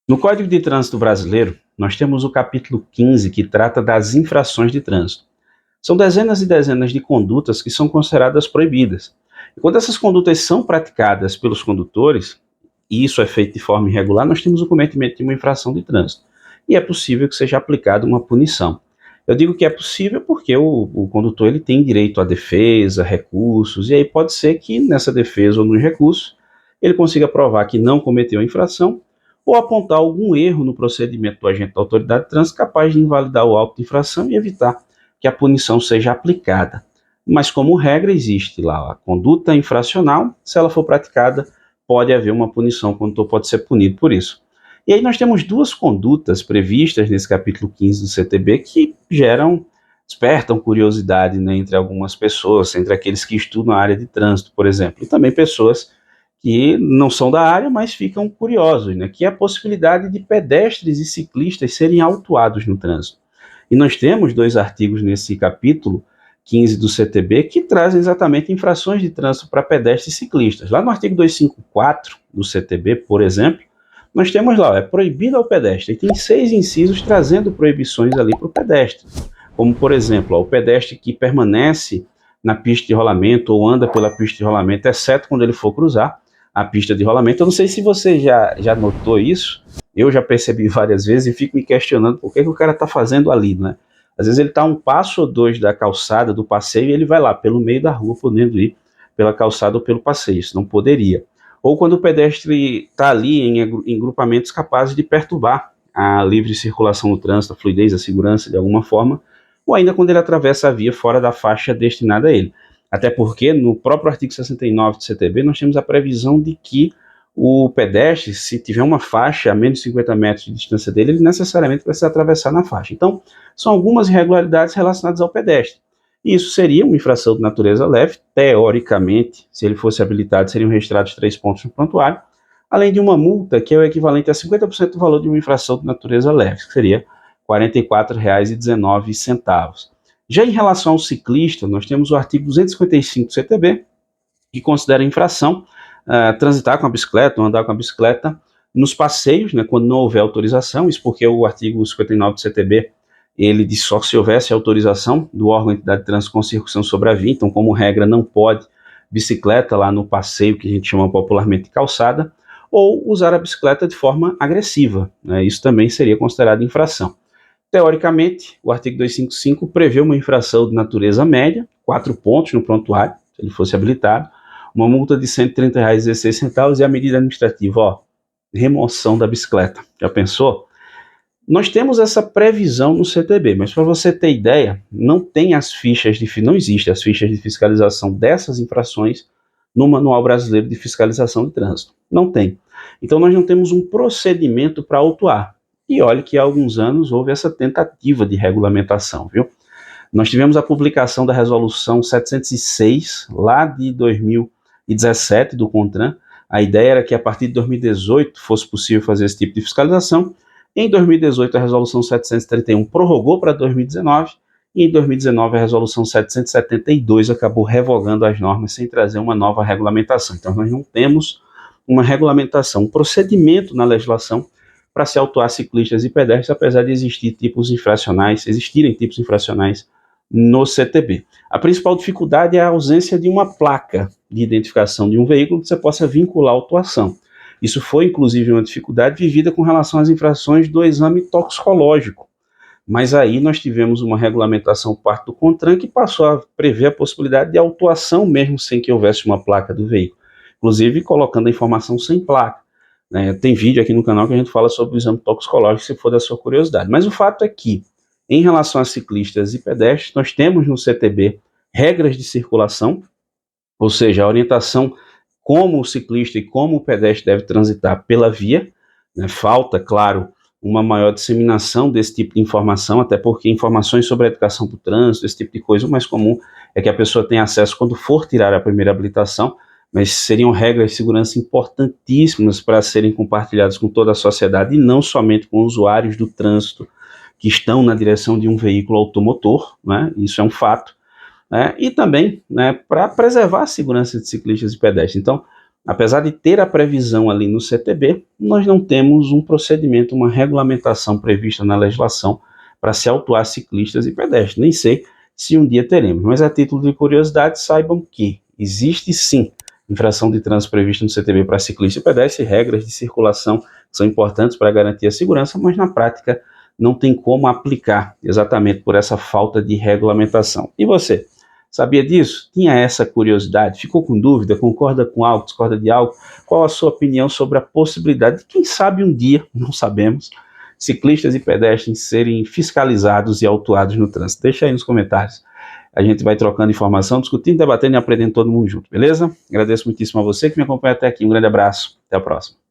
No Código de Trânsito Brasileiro, nós temos o capítulo 15, que trata das infrações de trânsito. São dezenas e dezenas de condutas que são consideradas proibidas. E quando essas condutas são praticadas pelos condutores, e isso é feito de forma irregular, nós temos o cometimento de uma infração de trânsito. E é possível que seja aplicada uma punição. Eu digo que é possível porque o condutor ele tem direito à defesa, recursos, e aí pode ser que nessa defesa ou nos recursos ele consiga provar que não cometeu a infração ou apontar algum erro no procedimento do agente da autoridade de trânsito capaz de invalidar o auto de infração e evitar que a punição seja aplicada. Mas como regra existe lá a conduta infracional, se ela for praticada, pode haver uma punição, o condutor pode ser punido por isso. E aí nós temos duas condutas previstas nesse capítulo 15 do CTB que despertam curiosidade, né, entre algumas pessoas, entre aqueles que estudam a área de trânsito, por exemplo, e também pessoas que não são da área, mas ficam curiosos, né, que é a possibilidade de pedestres e ciclistas serem autuados no trânsito. E nós temos dois artigos nesse capítulo 15 do CTB que trazem exatamente infrações de trânsito para pedestres e ciclistas. Lá no artigo 254 do CTB, por exemplo, nós temos lá, é proibido ao pedestre, e tem 6 incisos trazendo proibições ali para o pedestre, como por exemplo, o pedestre que permanece na pista de rolamento ou anda pela pista de rolamento, exceto quando ele for cruzar a pista de rolamento. Eu não sei se você já notou isso, eu já percebi várias vezes e fico me questionando por que o cara está fazendo ali, né? Às vezes ele está um passo ou dois da calçada, do passeio, e ele vai lá pelo meio da rua, podendo ir pela calçada ou pelo passeio, isso não poderia. Ou quando o pedestre está ali em grupamentos capazes de perturbar a livre circulação no trânsito, a fluidez, a segurança de alguma forma, ou ainda quando ele atravessa a via fora da faixa destinada a ele. Até porque no próprio artigo 69 do CTB nós temos a previsão de que o pedestre, se tiver uma faixa a menos de 50 metros de distância dele, ele necessariamente precisa atravessar na faixa. Então, são algumas irregularidades relacionadas ao pedestre. Isso seria uma infração de natureza leve, teoricamente, se ele fosse habilitado, seriam registrados 3 pontos no prontuário, além de uma multa que é o equivalente a 50% do valor de uma infração de natureza leve, que seria R$ 44,19. Já em relação ao ciclista, nós temos o artigo 255 do CTB, que considera infração transitar com a bicicleta ou andar com a bicicleta nos passeios, né, quando não houver autorização, isso porque o artigo 59 do CTB ele diz só se houvesse autorização do órgão ou entidade de trânsito com circunstância sobre a via, então como regra não pode bicicleta lá no passeio que a gente chama popularmente de calçada, ou usar a bicicleta de forma agressiva, né, isso também seria considerado infração. Teoricamente, o artigo 255 prevê uma infração de natureza média, 4 pontos no prontuário, se ele fosse habilitado, uma multa de R$ 130,16 e a medida administrativa, remoção da bicicleta. Já pensou? Nós temos essa previsão no CTB, mas para você ter ideia, não existem as fichas de fiscalização dessas infrações no Manual Brasileiro de Fiscalização de Trânsito. Não tem. Então nós não temos um procedimento para autuar. E olha que há alguns anos houve essa tentativa de regulamentação, viu? Nós tivemos a publicação da resolução 706, lá de 2017, do CONTRAN. A ideia era que a partir de 2018 fosse possível fazer esse tipo de fiscalização. Em 2018, a resolução 731 prorrogou para 2019, e em 2019 a resolução 772 acabou revogando as normas sem trazer uma nova regulamentação. Então nós não temos uma regulamentação, um procedimento na legislação para se autuar ciclistas e pedestres, apesar de existirem tipos infracionais no CTB. A principal dificuldade é a ausência de uma placa de identificação de um veículo que você possa vincular a autuação. Isso foi, inclusive, uma dificuldade vivida com relação às infrações do exame toxicológico. Mas aí nós tivemos uma regulamentação por parte do CONTRAN que passou a prever a possibilidade de autuação mesmo sem que houvesse uma placa do veículo. Inclusive colocando a informação sem placa. Tem vídeo aqui no canal que a gente fala sobre o exame toxicológico, se for da sua curiosidade. Mas o fato é que, em relação a ciclistas e pedestres, nós temos no CTB regras de circulação, ou seja, a orientação como o ciclista e como o pedestre deve transitar pela via, né? Falta, claro, uma maior disseminação desse tipo de informação, até porque informações sobre a educação do trânsito, esse tipo de coisa, o mais comum é que a pessoa tenha acesso quando for tirar a primeira habilitação, mas seriam regras de segurança importantíssimas para serem compartilhadas com toda a sociedade e não somente com usuários do trânsito que estão na direção de um veículo automotor, né? Isso é um fato, e também, né, para preservar a segurança de ciclistas e pedestres. Então, Apesar de ter a previsão ali no CTB, nós não temos um procedimento, uma regulamentação prevista na legislação para se autuar ciclistas e pedestres. Nem sei se um dia teremos, mas a título de curiosidade, saibam que existe sim infração de trânsito prevista no CTB para ciclista e pedestre, regras de circulação que são importantes para garantir a segurança, mas na prática não tem como aplicar, exatamente por essa falta de regulamentação. E você? Sabia disso? Tinha essa curiosidade? Ficou com dúvida? Concorda com algo? Discorda de algo? Qual a sua opinião sobre a possibilidade de, quem sabe um dia, não sabemos, ciclistas e pedestres serem fiscalizados e autuados no trânsito? Deixa aí nos comentários. A gente vai trocando informação, discutindo, debatendo e aprendendo todo mundo junto, beleza? Agradeço muitíssimo a você que me acompanha até aqui. Um grande abraço. Até a próxima.